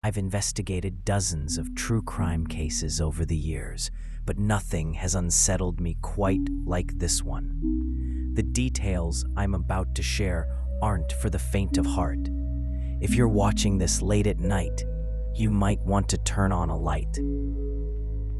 I've investigated dozens of true crime cases over the years, but nothing has unsettled me quite like this one. The details I'm about to share aren't for the faint of heart. If you're watching this late at night, you might want to turn on a light.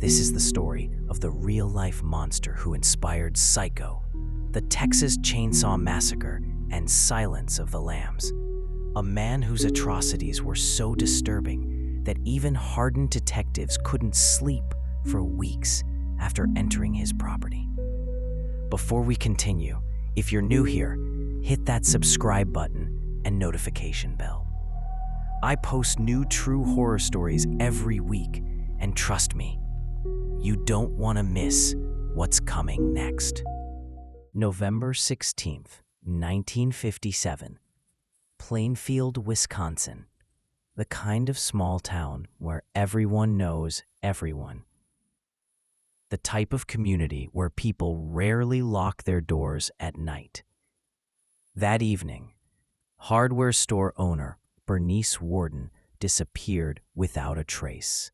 This is the story of the real-life monster who inspired Psycho, the Texas Chainsaw Massacre, and Silence of the Lambs. A man whose atrocities were so disturbing that even hardened detectives couldn't sleep for weeks after entering his property. Before we continue, if you're new here, hit that subscribe button and notification bell. I post new true horror stories every week, and trust me, you don't want to miss what's coming next. November 16th, 1957. Plainfield, Wisconsin. The kind of small town where everyone knows everyone. The type of community where people rarely lock their doors at night. That evening, hardware store owner Bernice Warden disappeared without a trace.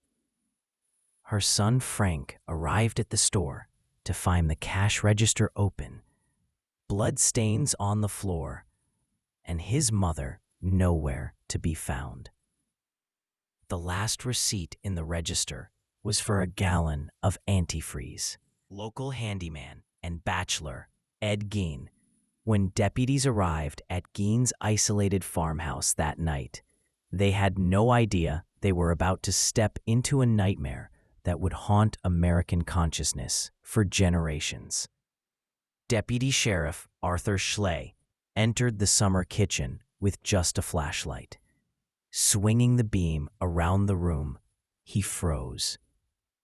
Her son Frank arrived at the store to find the cash register open, blood stains on the floor, and his mother nowhere to be found. The last receipt in the register was for a gallon of antifreeze. Local handyman and bachelor Ed Gein. When deputies arrived at Gein's isolated farmhouse that night, they had no idea they were about to step into a nightmare that would haunt American consciousness for generations. Deputy Sheriff Arthur Schley entered the summer kitchen with just a flashlight. Swinging the beam around the room, he froze.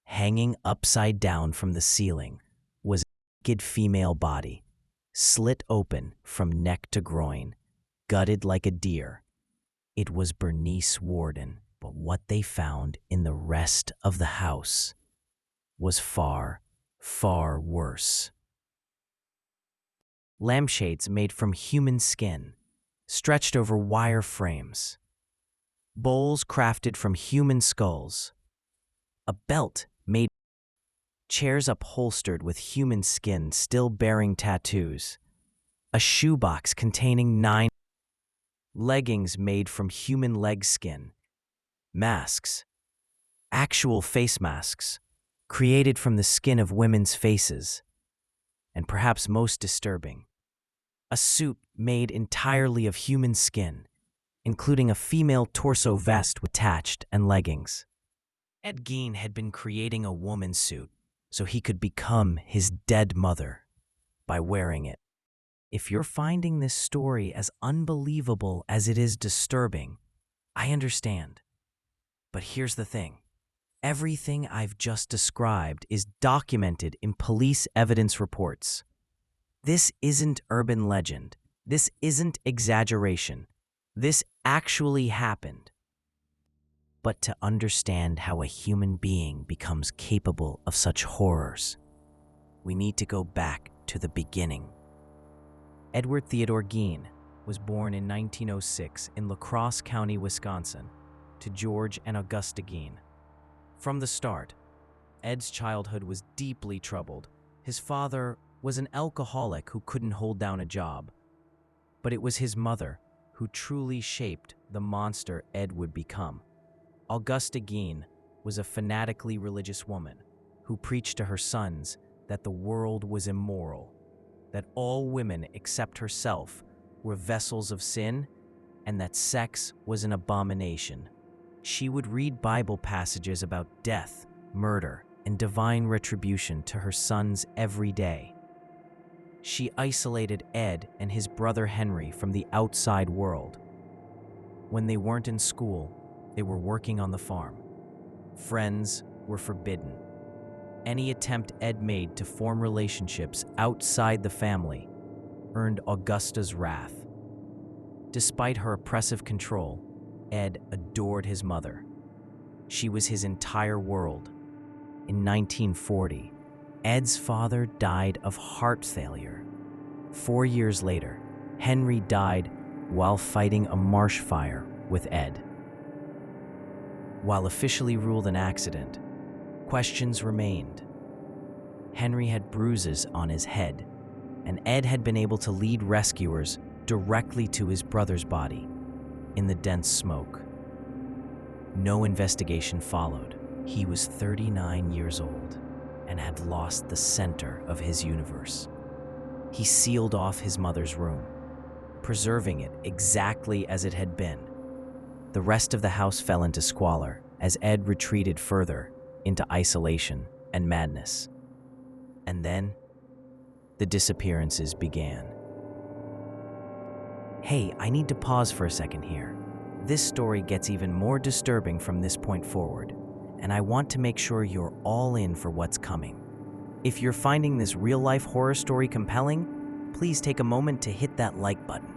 Hanging upside down from the ceiling was a naked female body, slit open from neck to groin, gutted like a deer. It was Bernice Warden, but what they found in the rest of the house was far, far worse. Lampshades made from human skin, stretched over wire frames. Bowls crafted from human skulls. A belt made. Chairs upholstered with human skin still bearing tattoos. A shoebox containing 9. Leggings made from human leg skin. Masks. Actual face masks, created from the skin of women's faces. And perhaps most disturbing, a suit made entirely of human skin, including a female torso vest attached and leggings. Ed Gein had been creating a woman's suit so he could become his dead mother by wearing it. If you're finding this story as unbelievable as it is disturbing, I understand. But here's the thing. Everything I've just described is documented in police evidence reports. This isn't urban legend. This isn't exaggeration. This actually happened. But to understand how a human being becomes capable of such horrors, we need to go back to the beginning. Edward Theodore Gein was born in 1906 in La Crosse County, Wisconsin, to George and Augusta Gein. From the start, Ed's childhood was deeply troubled. His father was an alcoholic who couldn't hold down a job. But it was his mother who truly shaped the monster Ed would become. Augusta Gein was a fanatically religious woman who preached to her sons that the world was immoral, that all women except herself were vessels of sin, and that sex was an abomination. She would read Bible passages about death, murder, and divine retribution to her sons every day. She isolated Ed and his brother Henry from the outside world. When they weren't in school, they were working on the farm. Friends were forbidden. Any attempt Ed made to form relationships outside the family earned Augusta's wrath. Despite her oppressive control, Ed adored his mother. She was his entire world. In 1940, Ed's father died of heart failure. 4 years later, Henry died while fighting a marsh fire with Ed. While officially ruled an accident, questions remained. Henry had bruises on his head, and Ed had been able to lead rescuers directly to his brother's body in the dense smoke. No investigation followed. He was 39 years old and had lost the center of his universe. He sealed off his mother's room, preserving it exactly as it had been. The rest of the house fell into squalor as Ed retreated further into isolation and madness. And then, the disappearances began. Hey, I need to pause for a second here. This story gets even more disturbing from this point forward, and I want to make sure you're all in for what's coming. If you're finding this real-life horror story compelling, please take a moment to hit that like button.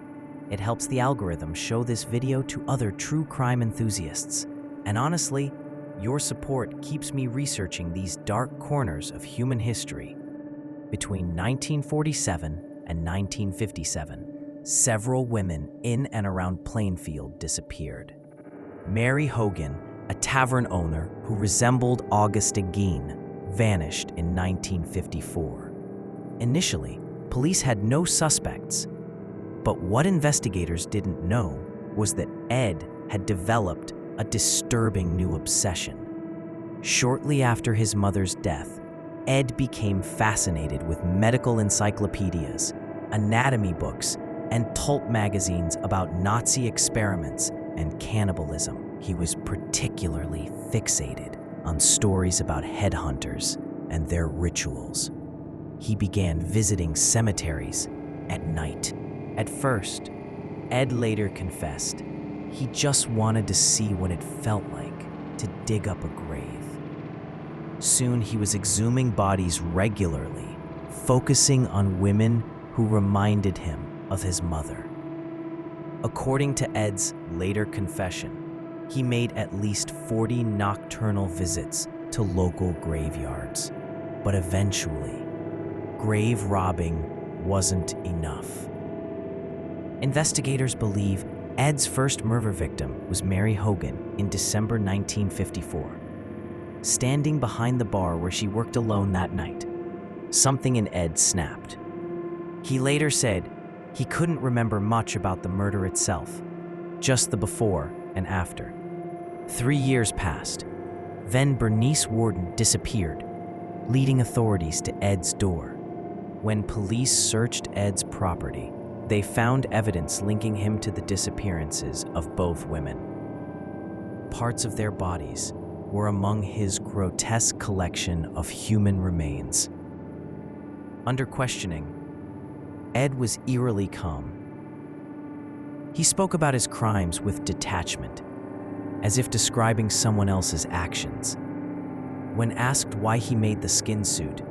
It helps the algorithm show this video to other true crime enthusiasts. And honestly, your support keeps me researching these dark corners of human history. Between 1947 and 1957, several women in and around Plainfield disappeared. Mary Hogan, a tavern owner who resembled Augusta Gein, vanished in 1954. Initially, police had no suspects, but what investigators didn't know was that Ed had developed a disturbing new obsession. Shortly after his mother's death, Ed became fascinated with medical encyclopedias, anatomy books, and pulp magazines about Nazi experiments and cannibalism. He was particularly fixated on stories about headhunters and their rituals. He began visiting cemeteries at night. At first, Ed later confessed he just wanted to see what it felt like to dig up a grave. Soon he was exhuming bodies regularly, focusing on women who reminded him of his mother. According to Ed's later confession, he made at least 40 nocturnal visits to local graveyards. But eventually, grave robbing wasn't enough. Investigators believe Ed's first murder victim was Mary Hogan in December 1954. Standing behind the bar where she worked alone that night, something in Ed snapped. He later said he couldn't remember much about the murder itself, just the before and after. 3 years passed. Then Bernice Warden disappeared, leading authorities to Ed's door. When police searched Ed's property, they found evidence linking him to the disappearances of both women. Parts of their bodies were among his grotesque collection of human remains. Under questioning, Ed was eerily calm. He spoke about his crimes with detachment, as if describing someone else's actions. When asked why he made the skin suit,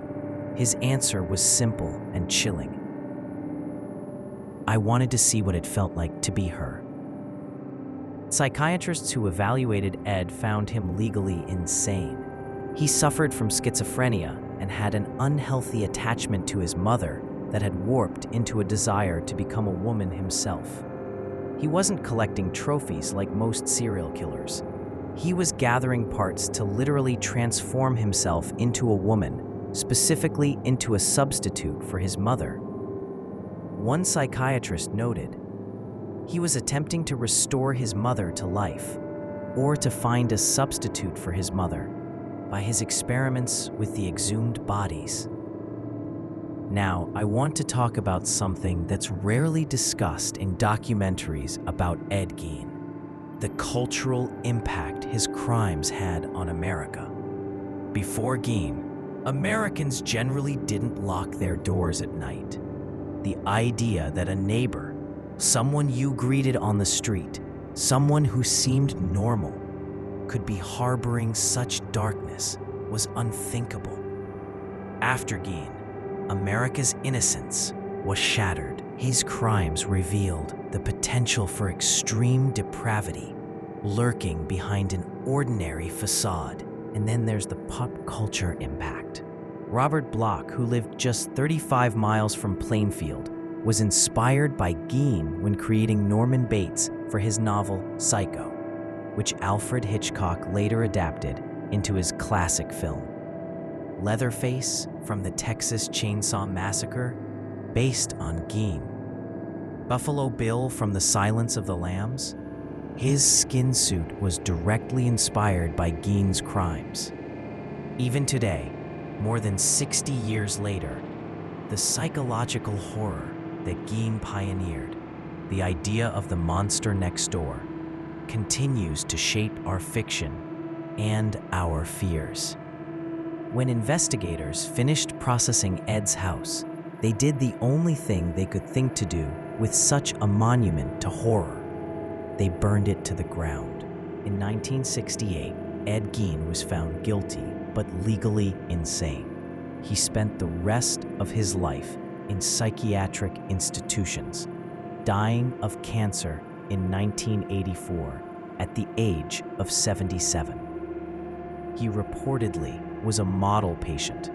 his answer was simple and chilling. I wanted to see what it felt like to be her. Psychiatrists who evaluated Ed found him legally insane. He suffered from schizophrenia and had an unhealthy attachment to his mother that had warped into a desire to become a woman himself. He wasn't collecting trophies like most serial killers. He was gathering parts to literally transform himself into a woman, specifically into a substitute for his mother. One psychiatrist noted, he was attempting to restore his mother to life, or to find a substitute for his mother, by his experiments with the exhumed bodies. Now, I want to talk about something that's rarely discussed in documentaries about Ed Gein: the cultural impact his crimes had on America. Before Gein, Americans generally didn't lock their doors at night. The idea that a neighbor, someone you greeted on the street, someone who seemed normal, could be harboring such darkness was unthinkable. After Gein, America's innocence was shattered. His crimes revealed the potential for extreme depravity lurking behind an ordinary facade. And then there's the pop culture impact. Robert Bloch, who lived just 35 miles from Plainfield, was inspired by Gein when creating Norman Bates for his novel Psycho. which Alfred Hitchcock later adapted into his classic film. Leatherface from the Texas Chainsaw Massacre, based on Gein. Buffalo Bill from The Silence of the Lambs, his skin suit was directly inspired by Gein's crimes. Even today, more than 60 years later, the psychological horror that Gein pioneered, the idea of the monster next door, continues to shape our fiction and our fears. When investigators finished processing Ed's house, they did the only thing they could think to do with such a monument to horror. They burned it to the ground. In 1968, Ed Gein was found guilty, but legally insane. He spent the rest of his life in psychiatric institutions, dying of cancer in 1984 at the age of 77. He reportedly was a model patient,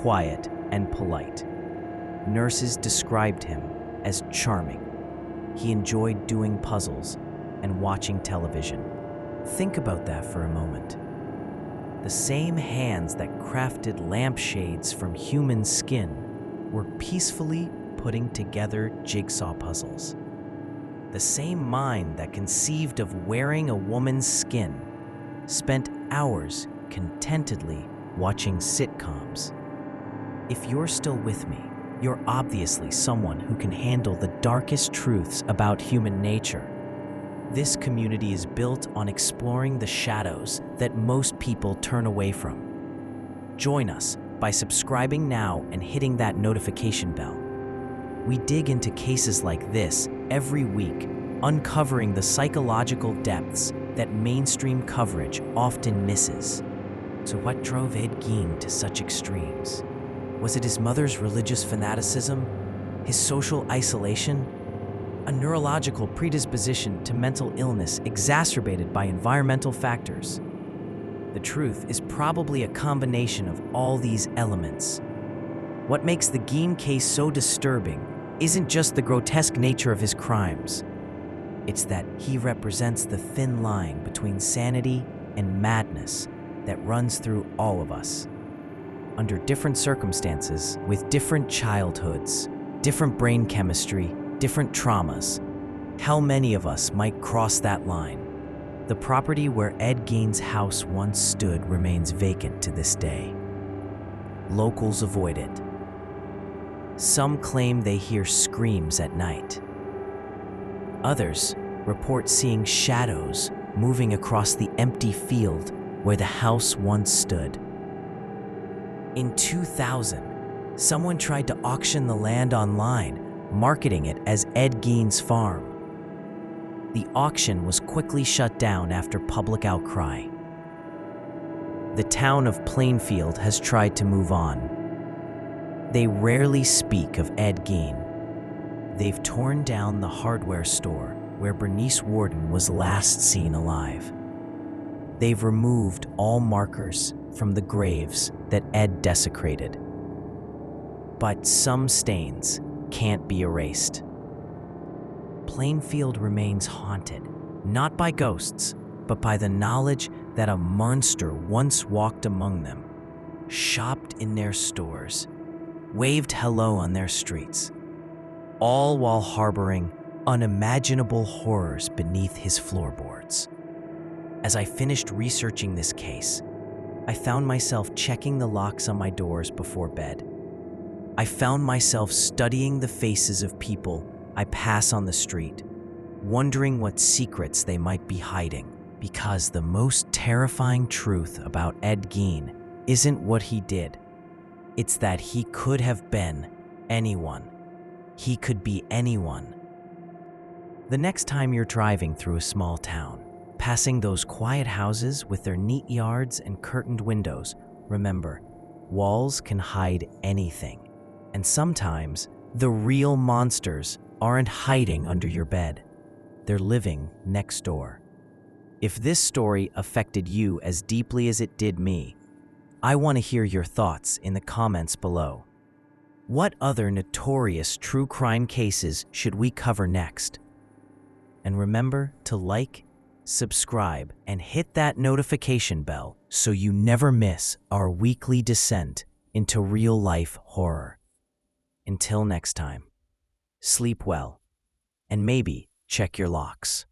quiet and polite. Nurses described him as charming. He enjoyed doing puzzles and watching television. Think about that for a moment. The same hands that crafted lampshades from human skin were peacefully putting together jigsaw puzzles. The same mind that conceived of wearing a woman's skin spent hours contentedly watching sitcoms. If you're still with me, you're obviously someone who can handle the darkest truths about human nature. This community is built on exploring the shadows that most people turn away from. Join us by subscribing now and hitting that notification bell. We dig into cases like this every week, uncovering the psychological depths that mainstream coverage often misses. So what drove Ed Gein to such extremes? Was it his mother's religious fanaticism? His social isolation? A neurological predisposition to mental illness exacerbated by environmental factors? The truth is probably a combination of all these elements. What makes the Gein case so disturbing isn't just the grotesque nature of his crimes. It's that he represents the thin line between sanity and madness that runs through all of us. Under different circumstances, with different childhoods, different brain chemistry, different traumas, how many of us might cross that line? The property where Ed Gein's house once stood remains vacant to this day. Locals avoid it. Some claim they hear screams at night. Others report seeing shadows moving across the empty field where the house once stood. In 2000, someone tried to auction the land online, marketing it as Ed Gein's farm. The auction was quickly shut down after public outcry. The town of Plainfield has tried to move on. They rarely speak of Ed Gein. They've torn down the hardware store where Bernice Worden was last seen alive. They've removed all markers from the graves that Ed desecrated. But some stains can't be erased. Plainfield remains haunted, not by ghosts, but by the knowledge that a monster once walked among them, shopped in their stores, waved hello on their streets, all while harboring unimaginable horrors beneath his floorboards. As I finished researching this case, I found myself checking the locks on my doors before bed. I found myself studying the faces of people I pass on the street, wondering what secrets they might be hiding, because the most terrifying truth about Ed Gein isn't what he did. It's that he could have been anyone. He could be anyone. The next time you're driving through a small town, passing those quiet houses with their neat yards and curtained windows, remember, walls can hide anything. And sometimes the real monsters aren't hiding under your bed. They're living next door. If this story affected you as deeply as it did me, I want to hear your thoughts in the comments below. What other notorious true crime cases should we cover next? And remember to like, subscribe, and hit that notification bell so you never miss our weekly descent into real-life horror. Until next time, sleep well, and maybe check your locks.